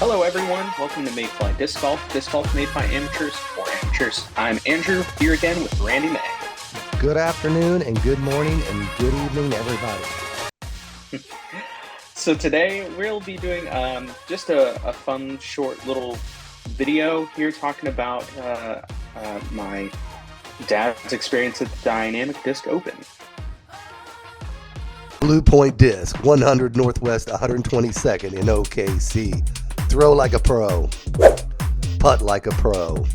Hello, everyone. Welcome to MayflyDisc Golf. Disc golf made by amateurs for amateurs. I'm Andrew, here again with Randy May. Good afternoon and good morning and good evening, everybody. So today we'll be doing just a fun, short little video here talking about my dad's experience at the Dynamic Disc Open. Blue Point Disc, 100 Northwest 122nd in OKC. Throw like a pro, putt like a pro,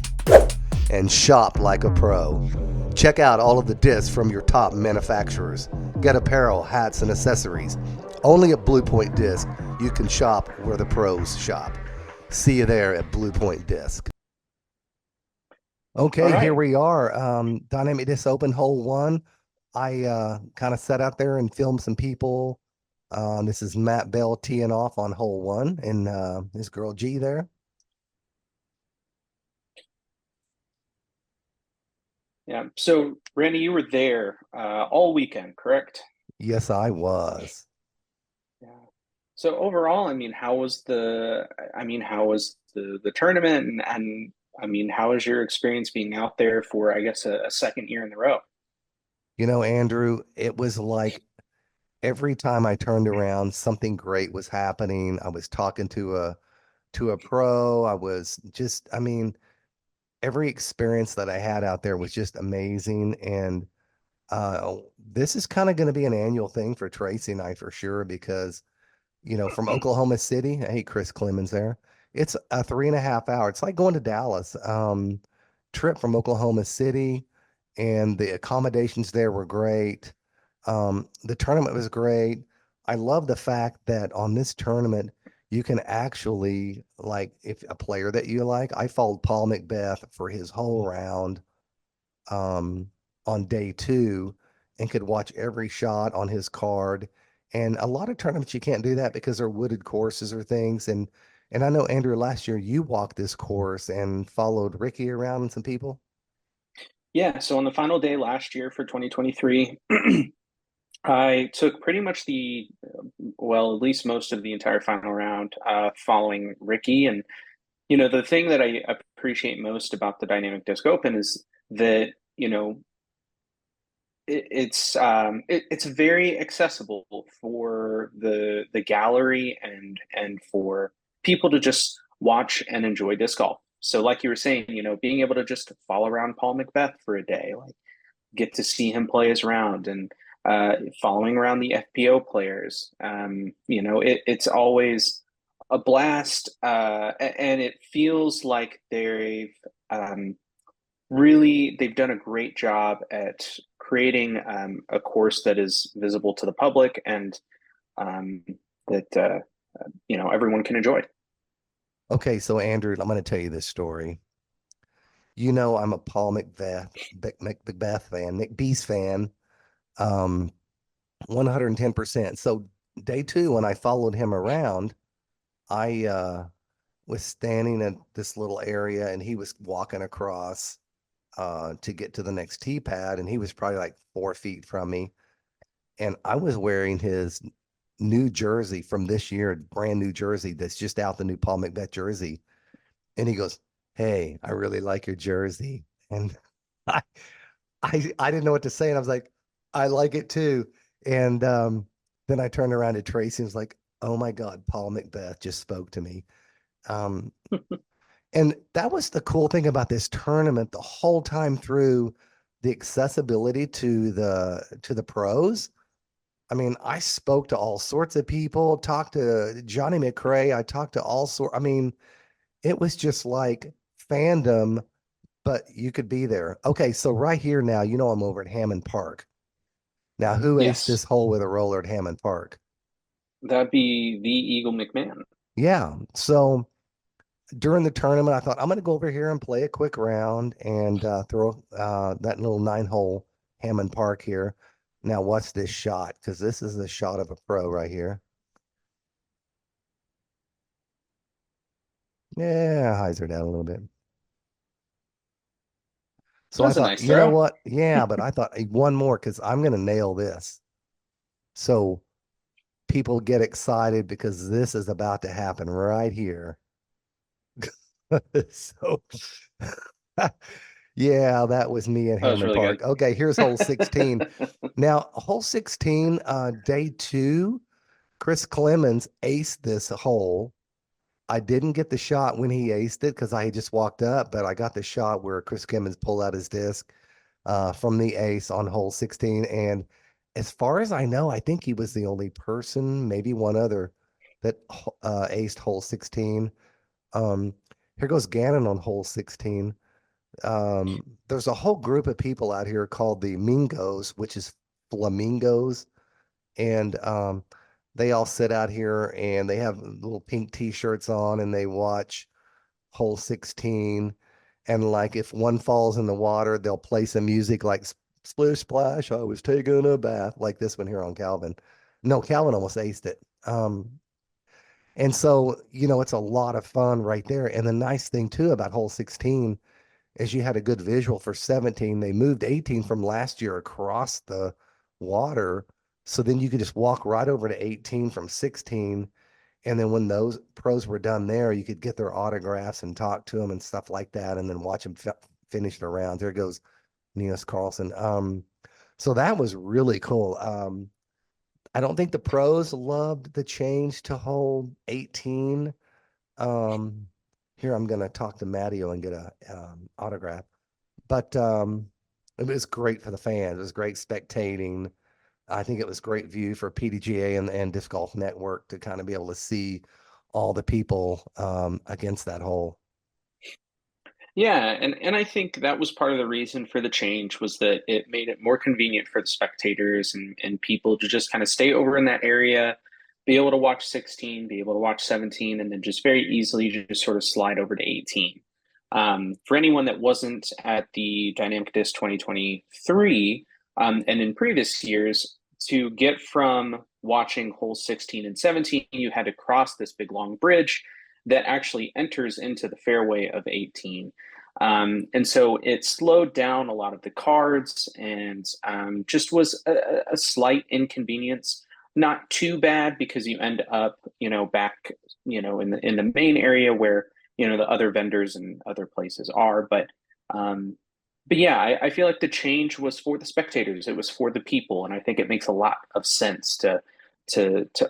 and shop like a pro. Check out all of the discs from your top manufacturers. Get apparel, hats, and accessories. Only at Blue Point Disc, you can shop where the pros shop. See you there at Blue Point Disc. Okay, All here right. we are. Dynamic Disc Open Hole 1. I kind of sat out there and filmed some people. This is Matt Bell teeing off on hole 1, and his girl G there. Yeah. So, Randy, you were there all weekend, correct? Yes, I was. Yeah. So overall, I mean, how was the tournament, and I mean, how was your experience being out there for, I guess, a second year in a row? You know, Andrew, it was like every time I turned around, something great was happening. I was talking to a pro. I mean, every experience that I had out there was just amazing. And this is kind of going to be an annual thing for Tracy and I for sure, because from Oklahoma City, hey, Chris Clemens there. It's a 3.5 hour. It's like going to Dallas. Trip from Oklahoma City, and the accommodations there were great. The tournament was great. I love the fact that on this tournament, you can actually, like, if a player that you like, I followed Paul Macbeth for his whole round um, on day 2 and could watch every shot on his card. And a lot of tournaments you can't do that because they're wooded courses or things. And I know, Andrew, last year you walked this course and followed Ricky around and some people. Yeah. So on the final day last year for 2023, I took pretty much well, at least most of the entire final round, following Ricky. And the thing that I appreciate most about the Dynamic Disc Open is that it's very accessible for the gallery and for people to just watch and enjoy disc golf. So, like you were saying, being able to just follow around Paul Macbeth for a day, like get to see him play his round, and following around the FPO players. It's always a blast, and it feels like um, they've done a great job at creating a course that is visible to the public, and um, that everyone can enjoy. Okay, so Andrew, I'm going to tell you this story. I'm a Paul Macbeth fan, McBeast fan, 110%. So day 2, when I followed him around, I was standing at this little area and he was walking across to get to the next tee pad, and he was probably like 4 feet from me. And I was wearing his new jersey from this year, brand new jersey that's just out, the new Paul Macbeth jersey. And he goes, "Hey, I really like your jersey." And I I didn't know what to say. And I was like, "I like it too." And then I turned around to Tracy and was like, "Oh my God, Paul Macbeth just spoke to me." Um, and that was the cool thing about this tournament the whole time through, the accessibility to the pros. I mean, I spoke to all sorts of people, talked to Johnny McRae, I talked to all sort. I mean, it was just like fandom, but you could be there. Okay, so right here now, I'm over at Hammond Park. Now, who aced Yes, this hole with a roller at Hammond Park? that'd be the Eagle McMahon. Yeah. So during the tournament, I thought I'm going to go over here and play a quick round and throw that little 9-hole Hammond Park here. Now, what's this shot? Because this is the shot of a pro right here. Yeah, hyzer down a little bit. That So I was a thought, nice you know throw. what? Yeah, but I thought, "Hey, one more because I'm going to nail this." So people get excited because this is about to happen right here. So yeah, that was me at That was Hammond really good. Park. Okay, here's hole 16. Now, hole 16, day two, Chris Clemens aced this hole. I didn't get the shot when he aced it because I had just walked up, but I got the shot where Chris Clemens pulled out his disc from the ace on hole 16. And as far as I know, I think he was the only person, maybe one other, that aced hole 16. Um, Here goes Gannon on hole 16. There's a whole group of people out here called the Mingos, which is flamingos, and they all sit out here and they have little pink t-shirts on and they watch hole 16. And like if one falls in the water, they'll play some music like Splish Splash, I was taking a bath, like this one here on Calvin. No, Calvin almost aced it. And so, it's a lot of fun right there. And the nice thing too about hole 16 is you had a good visual for 17. They moved 18 from last year across the water. So then you could just walk right over to 18 from 16. And then when those pros were done there, you could get their autographs and talk to them and stuff like that, and then watch them finish the round. There goes Niels Carlson. So that was really cool. I don't think the pros loved the change to hole 18. Um, Here I'm gonna talk to Matteo and get a autograph. But it was great for the fans. It was great spectating. I think it was great view for PDGA and Disc Golf Network to kind of be able to see all the people against that hole. Yeah, and I think that was part of the reason for the change was that it made it more convenient for the spectators and people to just kind of stay over in that area, be able to watch 16, be able to watch 17, and then just very easily just sort of slide over to 18. For anyone that wasn't at the Dynamic Disc 2023, and in previous years, to get from watching hole 16 and 17, you had to cross this big long bridge that actually enters into the fairway of 18. And so it slowed down a lot of the cards and just was a slight inconvenience. Not too bad because you end up, back, in the main area where, the other vendors and other places are. But yeah, I feel like the change was for the spectators. It was for the people, and I think it makes a lot of sense to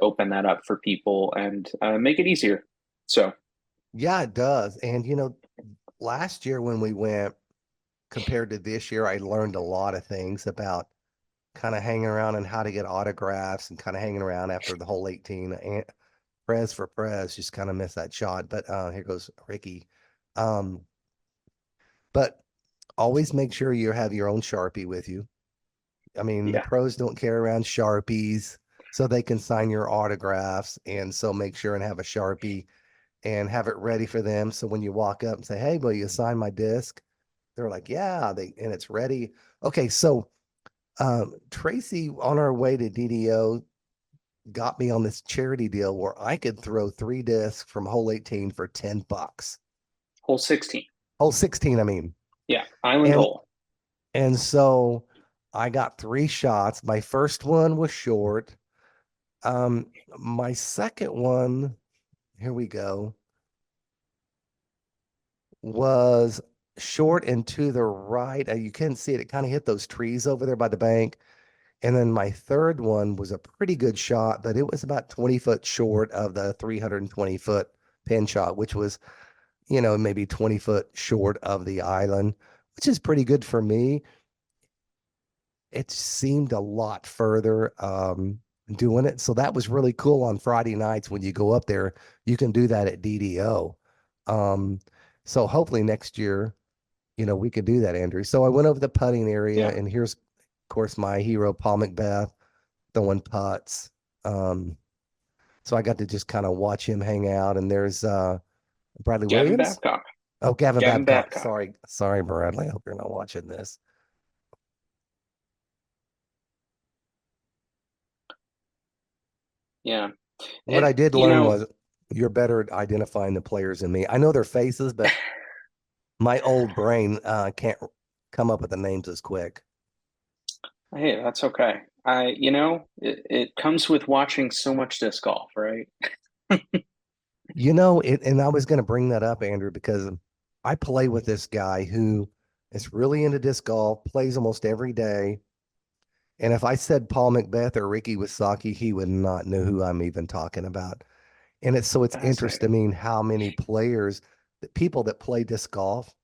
open that up for people and make it easier. So Yeah, it does. And last year when we went compared to this year, I learned a lot of things about kind of hanging around and how to get autographs and kind of hanging around after the whole 18. And Prez for Prez just kind of missed that shot. But here goes Ricky. Um, but always make sure you have your own Sharpie with you. I mean, the yeah, pros don't carry around Sharpies so they can sign your autographs. And so make sure and have a Sharpie and have it ready for them. So when you walk up and say, "Hey, will you sign my disc?" They're like, "Yeah," and it's ready. Okay, so Tracy on our way to DDO got me on this charity deal where I could throw 3 discs from hole 18 for $10. hole 16. Hole 16, I mean. Yeah, island And hole. so I got 3 shots. My first one was short. My second one, here we go, was short and to the right. You couldn't see it. It kind of hit those trees over there by the bank. And then my third one was a pretty good shot, but it was about 20 foot short of the 320-foot pin shot, which was, maybe 20 foot short of the island, which is pretty good for me. It seemed a lot further doing it. So that was really cool on Friday nights when you go up there. You can do that at DDO. Um, so hopefully next year, we could do that, Andrew. So I went over the putting area, Yeah. and here's, of course, my hero, Paul Macbeth, throwing putts. Um, so I got to just kind of watch him hang out. And there's Bradley Gavin Williams. Babcock. Oh, Gavin Gavin Babcock. Babcock. Sorry, Bradley. I hope you're not watching this. Yeah. What And I did learn was you're better at identifying the players than me. I know their faces, but my old brain can't come up with the names as quick. hey, that's okay. It comes with watching so much disc golf, right? And I was going to bring that up, Andrew, because I play with this guy who is really into disc golf, plays almost every day. And if I said Paul Macbeth or Ricky Wysocki, he would not know who I'm even talking about. And it's Fascinating. interesting how many players, people that play disc golf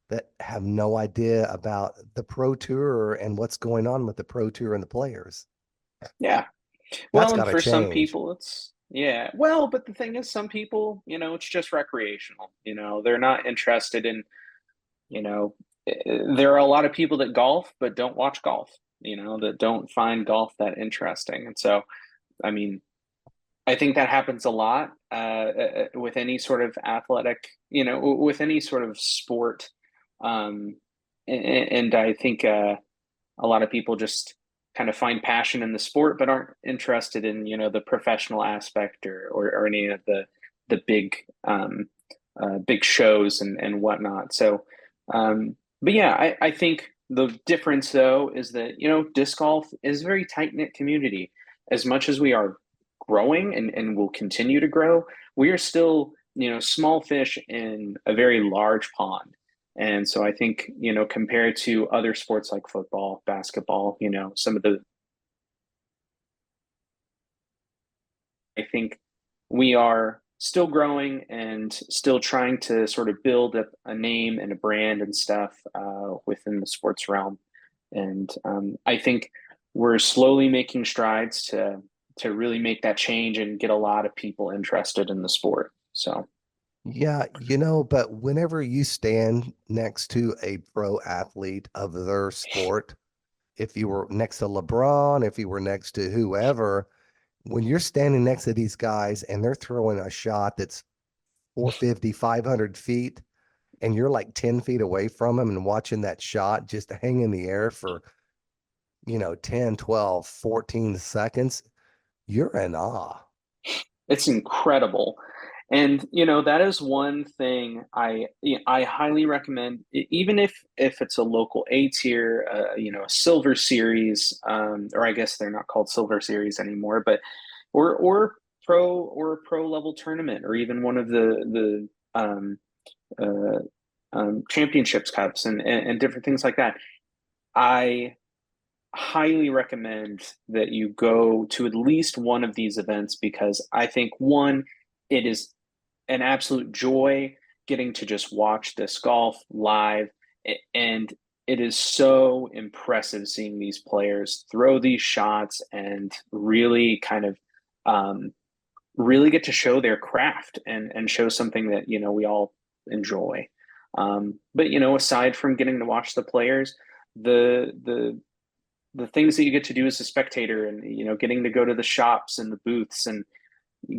that have no idea about the pro tour and what's going on with the pro tour and the players. Yeah. That's Well, got and to for some change. people, it's, yeah. Well, but the thing is, some people, it's just recreational. They're not interested in, you know, there are a lot of people that golf but don't watch golf, that don't find golf that interesting. And so, I mean, I think that happens a lot with any sort of athletic, with any sort of sport. Um, and I think a lot of people just kind of find passion in the sport, but aren't interested in, the professional aspect or any of the big shows and whatnot. So, but yeah, I think the difference though is that, disc golf is a very tight knit community. As much as we are growing and will continue to grow, we are still, small fish in a very large pond. And so I think, compared to other sports like football, basketball, some of the, I think we are still growing and still trying to sort of build up a name and a brand and stuff within the sports realm. And I think we're slowly making strides to really make that change and get a lot of people interested in the sport. So, Yeah, but whenever you stand next to a pro athlete of their sport, if you were next to LeBron, if you were next to whoever, when you're standing next to these guys and they're throwing a shot that's 450, 500 feet, and you're like 10 feet away from them and watching that shot just hang in the air for, 10, 12, 14 seconds, you're in awe. it's incredible. And that is one thing I highly recommend, even if it's a local A tier, a silver series, or I guess they're not called silver series anymore, but or a pro level tournament, or even one of the uh, championships cups and different things like that. I highly recommend that you go to at least one of these events because I think one, it is an absolute joy getting to just watch this golf live. And it is so impressive seeing these players throw these shots and really kind of really get to show their craft and show something that, we all enjoy. But, aside from getting to watch the players, the things that you get to do as a spectator and, getting to go to the shops and the booths and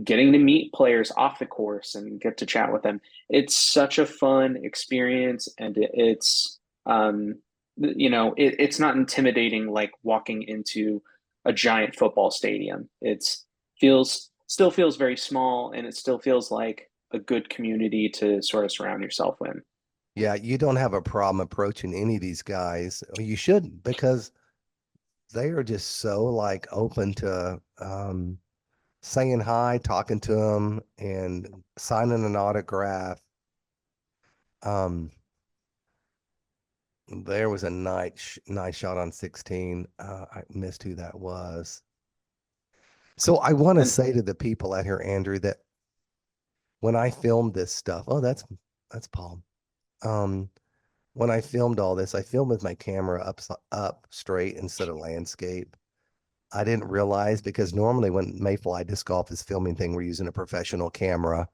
getting to meet players off the course and get to chat with them. It's such a fun experience, and it's not intimidating like walking into a giant football stadium. It's feels still feels very small, and it still feels like a good community to sort of surround yourself in. Yeah, you don't have a problem approaching any of these guys. Well, you shouldn't because they are just so like open to saying hi, talking to them, and signing an autograph. Um, there was a nice shot on 16. I missed who that was. So I want to And say to the people out here, Andrew, that when I filmed this stuff, oh, that's Paul. Um, when I filmed all this, I filmed with my camera up straight instead of landscape. I didn't realize because normally when Mayfly Disc Golf is filming thing, we're using a professional camera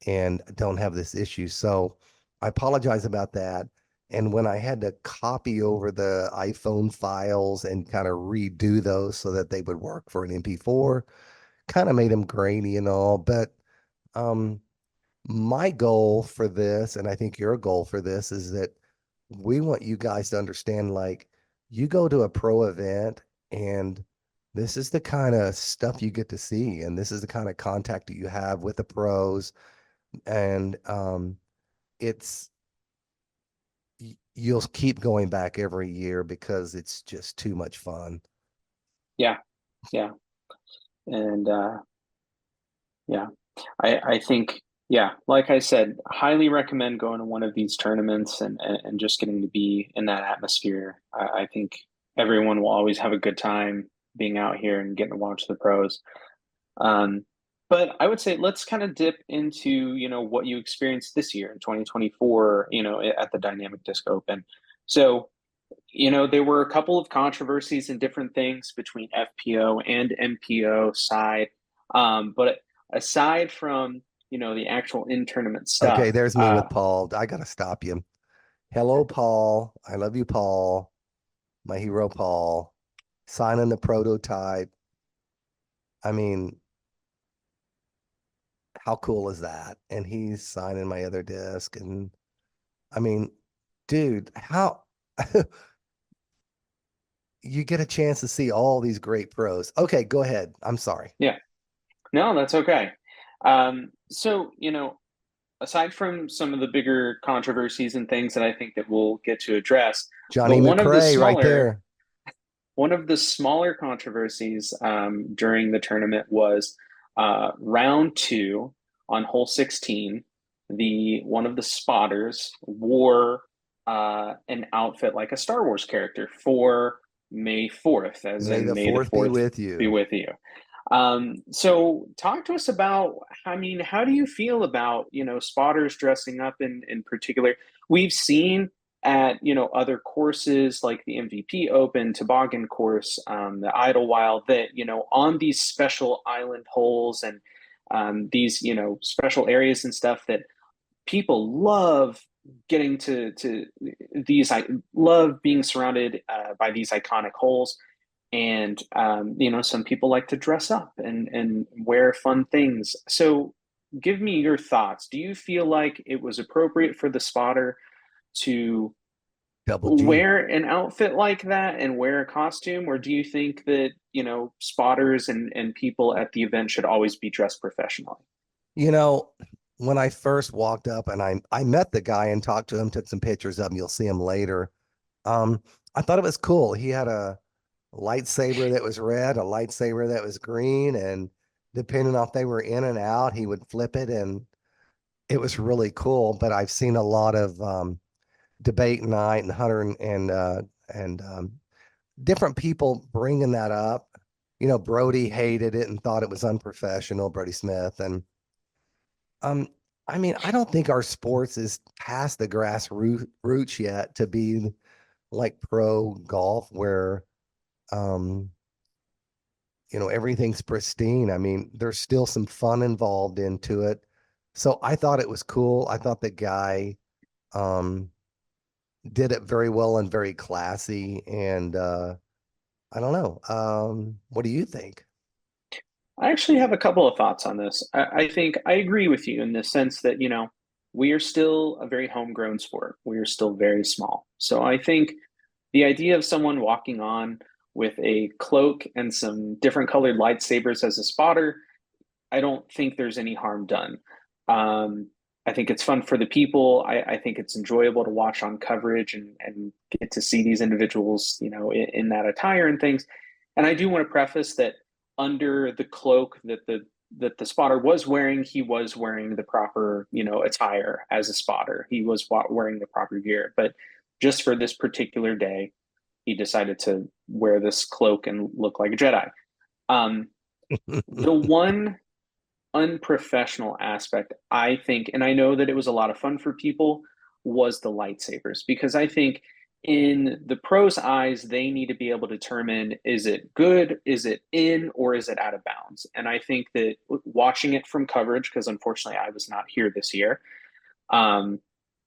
and don't have this issue. So I apologize about that. And when I had to copy over the iPhone files and kind of redo those so that they would work for an MP4, kind of made them grainy and all. But um, my goal for this, and I think your goal for this, is that we want you guys to understand like you go to a pro event and this is the kind of stuff you get to see, and this is the kind of contact that you have with the pros. And it's you'll keep going back every year because it's just too much fun. yeah, yeah. And yeah, I think Yeah, like I said, highly recommend going to one of these tournaments and just getting to be in that atmosphere. I think everyone will always have a good time being out here and getting to watch the pros. Um, but I would say let's kind of dip into, what you experienced this year in 2024, at the Dynamic Disc Open. So, there were a couple of controversies and different things between FPO and MPO side. But aside from, the actual in-tournament Okay, stuff, there's me with Paul. I gotta stop you. Hello, Paul. I love you, Paul. My hero, Paul. Signing the prototype. I mean, how cool is that? And he's signing my other disc. And I mean, dude, how you get a chance to see all these great pros. Okay, go ahead. I'm sorry. yeah, no, that's okay. So, aside from some of the bigger controversies and things that I think that we'll get to address, but Johnny McRae right there. one of the smaller controversies during the tournament was round two on hole 16. The one of the spotters wore an outfit like a Star Wars character for May 4th, as May in the May the 4th be 4th with be you. with you. So talk to us about, I mean, how do you feel about, spotters dressing up in particular? We've seen at, other courses like the MVP Open, Toboggan course, the Idlewild, that, on these special island holes and these, special areas and stuff that people love getting to these, I love being surrounded by these iconic holes. And some people like to dress up and wear fun things. So give me your thoughts. Do you feel like it was appropriate for the spotter to Double G. wear an outfit like that and wear a costume, or do you think that, spotters and people at the event should always be dressed professionally? You know, when I first walked up and I met the guy and talked to him, took some pictures of him. You'll see him later. Um, I thought it was cool. He had a lightsaber that was red, a lightsaber that was green, and depending on if they were in and out, he would flip it, and it was really cool. But I've seen a lot of debate night and Hunter and different people bringing that up. You know, Brody hated it and thought it was unprofessional, Brody Smith, and um, I mean, I don't think our sports is past the roots yet to be like pro golf where um everything's pristine. I mean, there's still some fun involved into it. So I thought it was cool. I thought the guy um did it very well and very classy. And I don't know. What do you think? I actually have a couple of thoughts on this. I think I agree with you in the sense that, we are still a very homegrown sport. We are still very small. So I think the idea of someone walking on with a cloak and some different colored lightsabers as a spotter, I don't think there's any harm done. Um, I think it's fun for the people. I think it's enjoyable to watch on coverage and get to see these individuals, in that attire and things. And I do want to preface that under the cloak that the spotter was wearing, he was wearing the proper, attire as a spotter. He was wearing the proper gear. But just for this particular day, he decided to wear this cloak and look like a Jedi. Um, the one unprofessional aspect, I think, and I know that it was a lot of fun for people, was the lightsabers. Because I think in the pros' eyes, they need to be able to determine, is it good, is it in, or is it out of bounds? And I think that watching it from coverage, because unfortunately I was not here this year, um,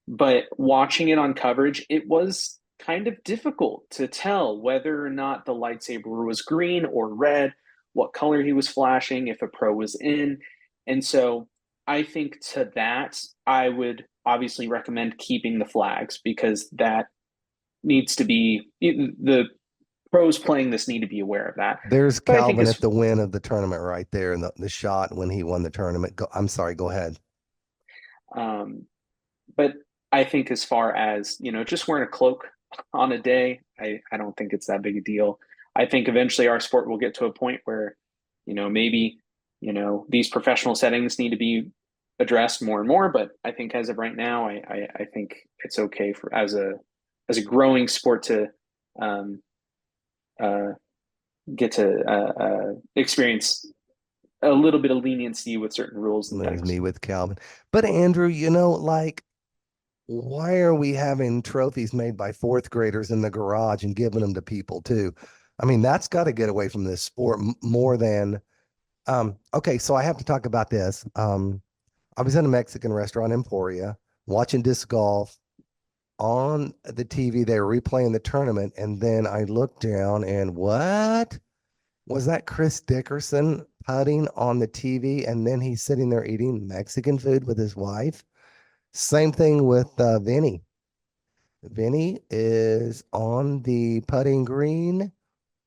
but watching it on coverage, it was kind of difficult to tell whether or not the lightsaber was green or red, what color he was flashing, if a pro was in. And so I think to that, I would obviously recommend keeping the flags because that needs to be the pros playing this need to be aware of that. There's But I think Calvin as at the win of the tournament right there, and the shot when he won the tournament. I'm sorry, go ahead. um, but I think as far as, just wearing a cloak on a day, I don't think it's that big a deal. I think eventually our sport will get to a point where, maybe, these professional settings need to be addressed more and more. But I think as of right now, I think it's okay for as a growing sport to um, uh, get to experience a little bit of leniency with certain rules and There's things. me with Calvin. But Andrew, like, why are we having trophies made by fourth graders in the garage and giving them to people too? I mean, that's got to get away from this sport more than okay, so I have to talk about this. I was in a Mexican restaurant, Emporia, watching disc golf on the TV. They were replaying the tournament, and then I looked down, and what was that? Chris Dickerson putting on the TV, and then he's sitting there eating Mexican food with his wife. Same thing with Vinny. Vinny is on the putting green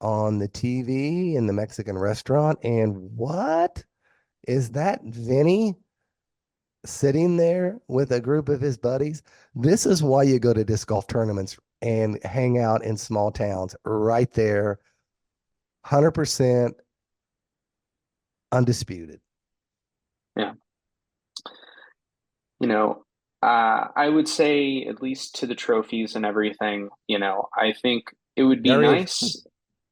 on the TV in the Mexican restaurant, and what is that? Vinny sitting there with a group of his buddies. This is why you go to disc golf tournaments and hang out in small towns right there, 100% undisputed. Yeah. You know, I would say at least to the trophies and everything, I think it would be Very, nice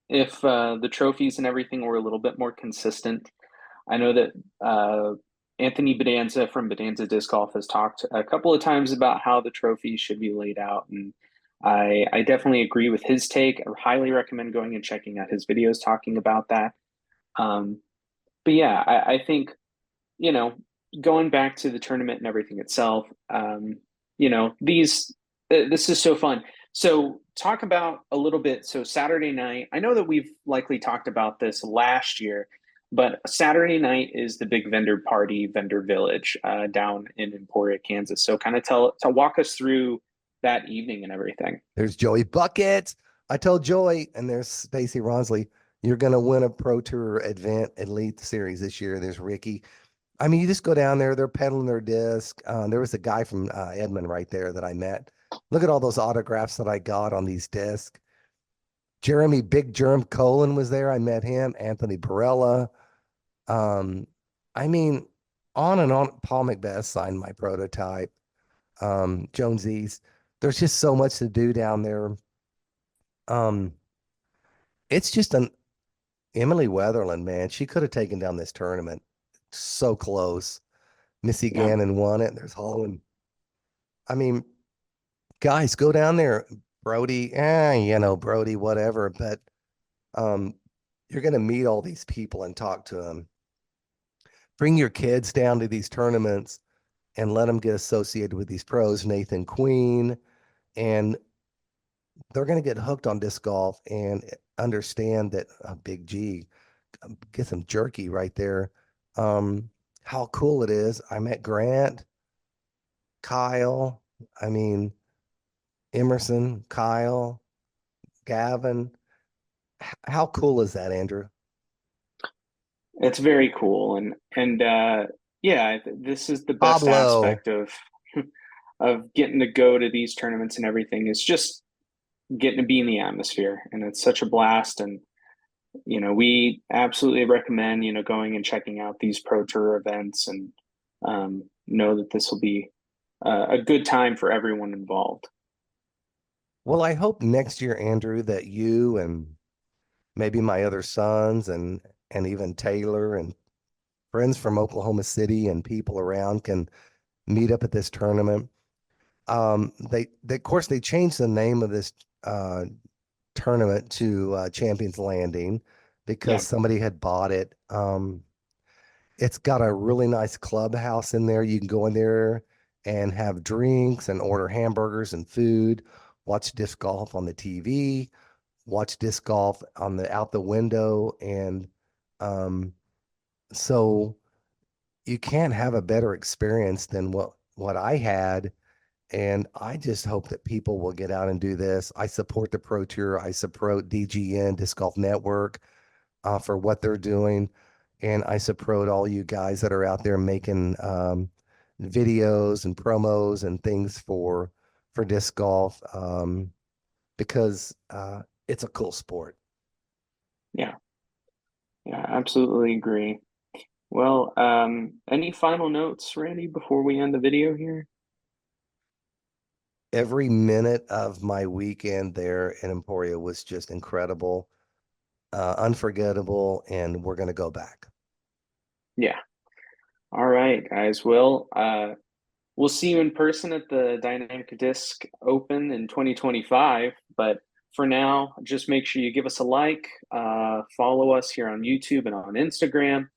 if the trophies and everything were a little bit more consistent. I know that Anthony Bedanza from Bedanza Disc Golf has talked a couple of times about how the trophies should be laid out, and I definitely agree with his take. I highly recommend going and checking out his videos talking about that. Um, but yeah, I think you know, going back to the tournament and everything itself, this is so fun. So, talk about a little bit. So, Saturday night, I know that we've likely talked about this last year, but Saturday night is the big vendor party, vendor village down in Emporia, Kansas. So, kind of walk us through that evening and everything. there's Joey Buckets. I told Joey, and there's Stacy Ronsley, you're going to win a Pro Tour Advent Elite Series this year. There's Ricky. I mean, you just go down there, they're peddling their disc. There was a guy from Edmond right there that I met. Look at all those autographs that I got on these discs. Jeremy Big Germ Colon was there. I met him. Anthony Perella. Um, I mean, on and on. Paul Macbeth signed my prototype. Jonesy's. There's just so much to do down there. Um, it's just an Emily Weatherland, man. She could have taken down this tournament. So close. Missy Yeah, Gannon won it. There's Holland. I mean, guys, go down there. Brody, Brody, whatever. But um, you're gonna meet all these people and talk to them. Bring your kids down to these tournaments and let them get associated with these pros, Nathan Queen, and they're gonna get hooked on disc golf and understand that Big G, get some jerky right there. How cool it is. I met Grant, Kyle, I mean Emerson, Kyle, Gavin. How cool is that, Andrew? it's very cool, and yeah, this is the best Pablo. aspect of getting to go to these tournaments and everything is just getting to be in the atmosphere, and it's such a blast. And we absolutely recommend going and checking out these pro tour events, and know that this will be a good time for everyone involved. Well, I hope next year, Andrew, that you and maybe my other sons and even Taylor and friends from Oklahoma City and people around can meet up at this tournament. They of course they changed the name of this tournament to Champions Landing because Yeah, somebody had bought it. It's got a really nice clubhouse in there. You can go in there and have drinks and order hamburgers and food, watch disc golf on the TV, watch disc golf on the out the window, and um, so you can't have a better experience than what I had. And I just hope that people will get out and do this. I support the Pro Tour. I support DGN Disc Golf Network for what they're doing. And I support all you guys that are out there making videos and promos and things for disc golf because it's a cool sport. yeah, yeah, absolutely agree. Well, any final notes, Randy, before we end the video here? Every minute of my weekend there in Emporia was just incredible, unforgettable, and we're going to go back. Yeah. All right, guys. Well, we'll see you in person at the Dynamic Disc Open in 2025. But for now, just make sure you give us a like, follow us here on YouTube and on Instagram.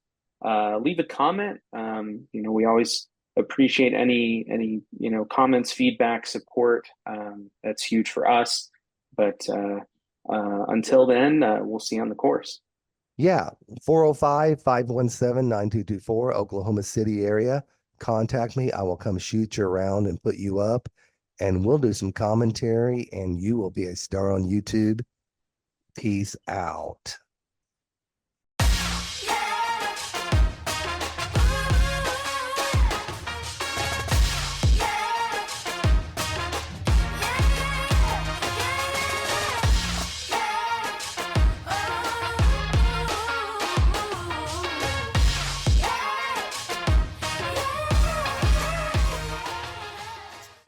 Leave a comment. We always appreciate any comments, feedback, support. That's huge for us. But until then, we'll see you on the course. Yeah, 405-517-9224, Oklahoma City area. Contact me. I will come shoot you around and put you up, and we'll do some commentary, and you will be a star on YouTube. Peace out.